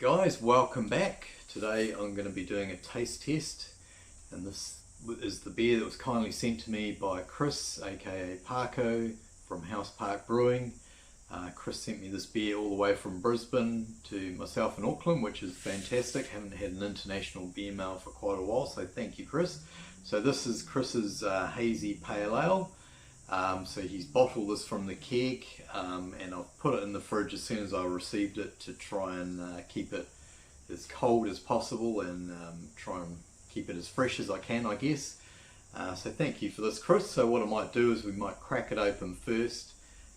Guys, welcome back. Today I'm going to be doing a taste test, and this is the beer that was kindly sent to me by Chris, aka Parko from House Park Brewing. Chris sent me this beer all the way from Brisbane to myself in Auckland, which is fantastic. Haven't had an international beer mail for quite a while, so thank you, Chris. So this is Chris's Hazy Pale Ale. So he's bottled this from the keg, and I've put it in the fridge as soon as I received it to try and keep it as cold as possible and try and keep it as fresh as I can, I guess. So thank you for this, Chris. So what I might do is we might crack it open first.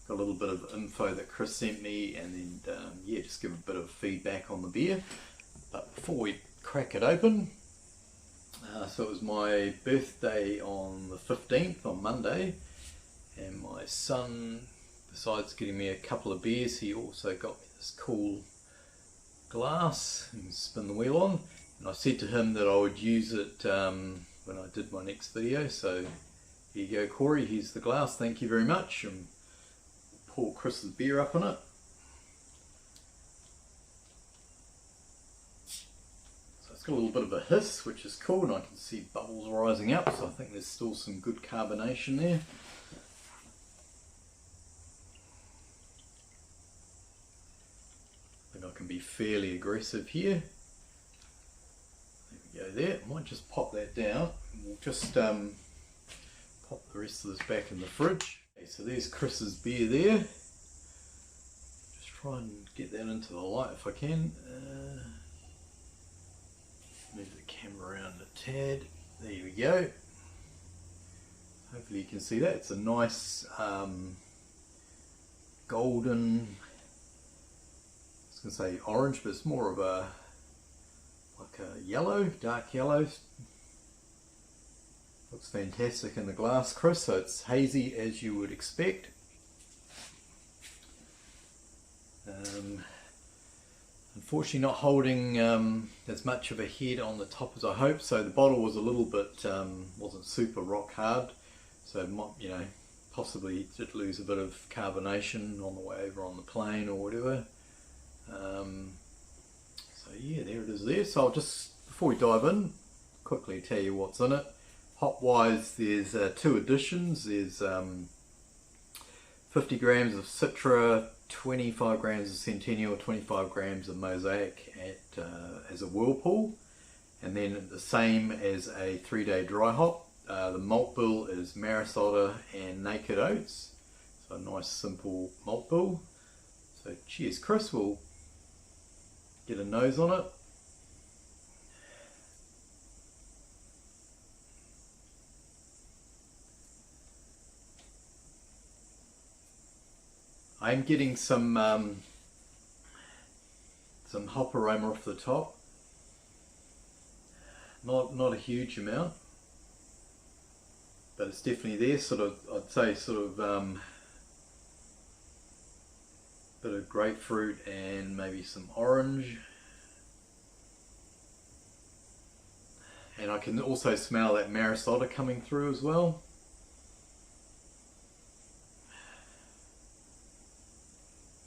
Got a little bit of info that Chris sent me, and then yeah, just give a bit of feedback on the beer. But before we crack it open, so it was my birthday on the 15th, on Monday. And my son, besides getting me a couple of beers, he also got me this cool glass and spin the wheel on. And I said to him that I would use it when I did my next video. So here you go, Corey, here's the glass, thank you very much. And pour Chris's beer up in it. So it's got a little bit of a hiss, which is cool, and I can see bubbles rising up, so I think there's still some good carbonation there. I can be fairly aggressive here. There we go there. Might just pop that down. We'll just pop the rest of this back in the fridge. Okay, so there's Chris's beer there. Just try and get that into the light if I can. Move the camera around a tad. There we go. Hopefully you can see that. It's a nice golden, I was going to say orange, but it's more of a like a yellow, dark yellow. Looks fantastic in the glass, Chris. So it's hazy as you would expect. Unfortunately not holding as much of a head on the top as I hoped, so the bottle was a little bit wasn't super rock hard, so it might, you know, possibly did lose a bit of carbonation on the way over on the plane or whatever. So yeah, there it is there. So I'll just, before we dive in, quickly tell you what's in it. Hop wise, there's two additions. There's 50 grams of Citra, 25 grams of Centennial, 25 grams of Mosaic as a whirlpool, and then the same as a 3-day dry hop. The malt bill is Maris Otter and Naked Oats, so a nice simple malt bill. So cheers, Chris. We'll get a nose on it. I'm getting some hop aroma off the top. Not a huge amount, but it's definitely there. Sort of, I'd say, sort of bit of grapefruit and maybe some orange. And I can also smell that Maris Otter coming through as well.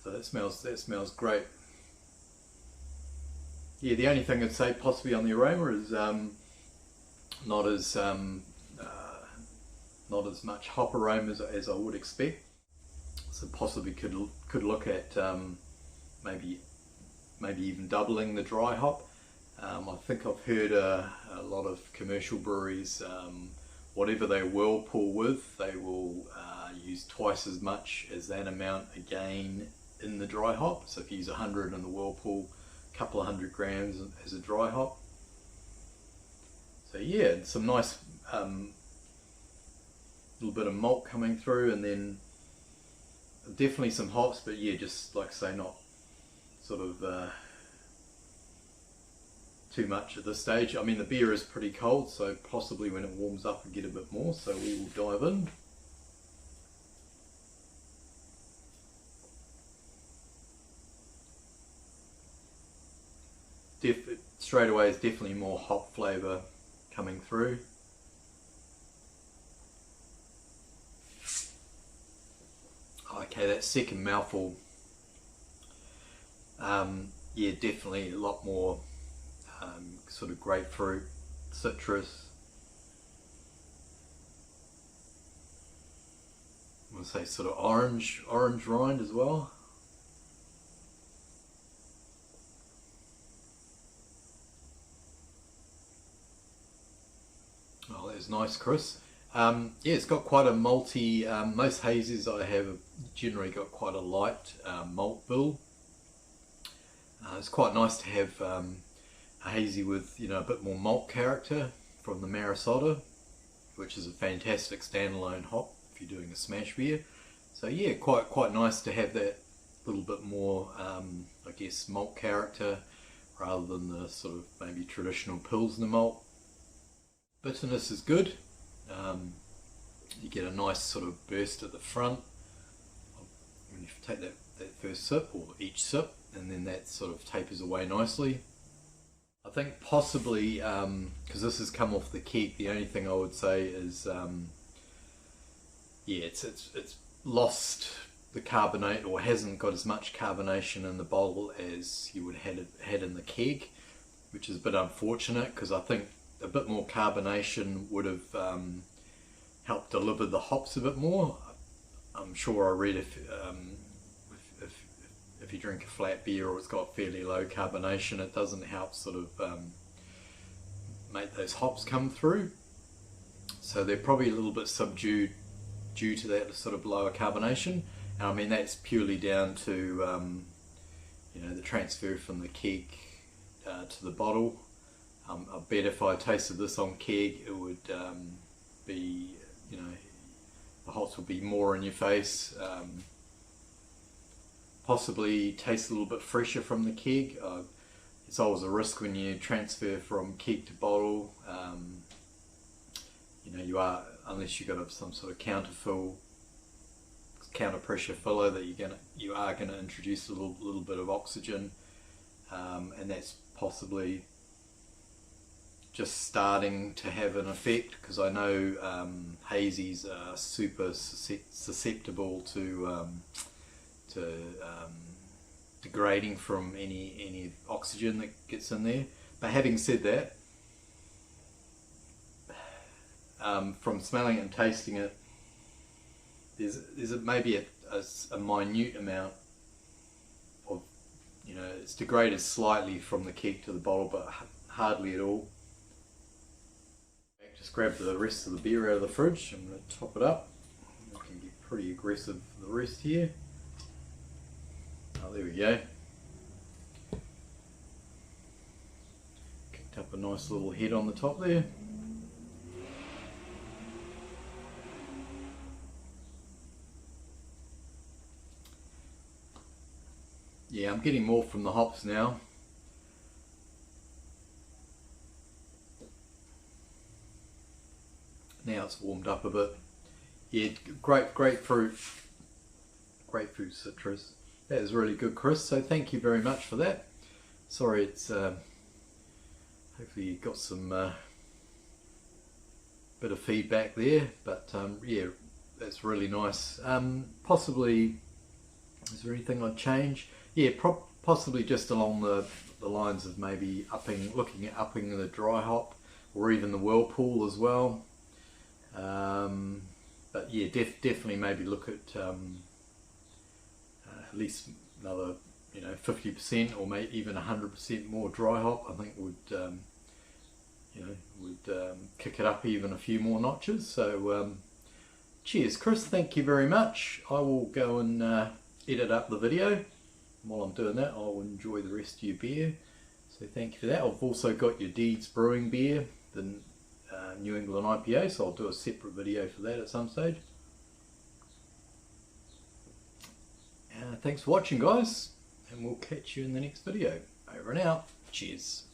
So that smells great. Yeah, the only thing I'd say possibly on the aroma is not as much hop aroma as I would expect. So possibly could look at maybe even doubling the dry hop. I think I've heard a lot of commercial breweries, whatever they whirlpool with, they will use twice as much as that amount again in the dry hop. So if you use 100 in the whirlpool, a couple of 100 grams as a dry hop. So yeah, some nice little bit of malt coming through, and then definitely some hops, but yeah, just like I say, not sort of too much at this stage. I mean, the beer is pretty cold, so possibly when it warms up we'll get a bit more, so we will dive in. Straight away is definitely more hop flavour coming through. Okay, that second mouthful, yeah, definitely a lot more sort of grapefruit, citrus. I want to say sort of orange rind as well. Oh, that's nice, Chris. Yeah, it's got quite a malty. Most hazes I have generally got quite a light malt bill. It's quite nice to have a hazy with a bit more malt character from the Marisota, which is a fantastic standalone hop if you're doing a smash beer. So yeah, quite nice to have that little bit more, I guess, malt character rather than the sort of maybe traditional Pilsner malt. Bitterness is good. You get a nice sort of burst at the front when you take that first sip, or each sip, and then that sort of tapers away nicely. I think possibly, because this has come off the keg, the only thing I would say is, yeah, it's lost the carbonate, or hasn't got as much carbonation in the bottle as you would have had in the keg, which is a bit unfortunate, because I think a bit more carbonation would have helped deliver the hops a bit more. I'm sure I read if you drink a flat beer or it's got fairly low carbonation, it doesn't help sort of make those hops come through. So they're probably a little bit subdued due to that sort of lower carbonation. And I mean, that's purely down to the transfer from the keg to the bottle. I bet if I tasted this on keg, it would be, the hops would be more in your face. Possibly taste a little bit fresher from the keg. It's always a risk when you transfer from keg to bottle. You are, unless you've got some sort of counter pressure filler, that you are gonna introduce a little bit of oxygen, and that's possibly just starting to have an effect, because I know hazies are super susceptible to degrading from any oxygen that gets in there. But having said that, from smelling it and tasting it, there's maybe a minute amount of, it's degraded slightly from the keg to the bottle, but hardly at all. Just grab the rest of the beer out of the fridge. I'm going to top it up. I can get pretty aggressive for the rest here. Oh, there we go. Kicked up a nice little head on the top there. Yeah, I'm getting more from the hops now. Now it's warmed up a bit. Yeah, grapefruit citrus. That is really good, Chris. So thank you very much for that. Sorry, it's hopefully you got some bit of feedback there, but yeah, that's really nice. Possibly, is there anything I'd change? Yeah, possibly just along the lines of maybe looking at upping the dry hop, or even the whirlpool as well. But yeah, definitely maybe look at least another 50% or maybe even 100% more dry hop. I think would kick it up even a few more notches. So cheers, Chris, thank you very much. I will go and edit up the video. While I'm doing that, I'll enjoy the rest of your beer. So thank you for that. I've also got your Deeds Brewing beer, the New England IPA, so I'll do a separate video for that at some stage. Thanks for watching, guys, and we'll catch you in the next video. Over and out. Cheers.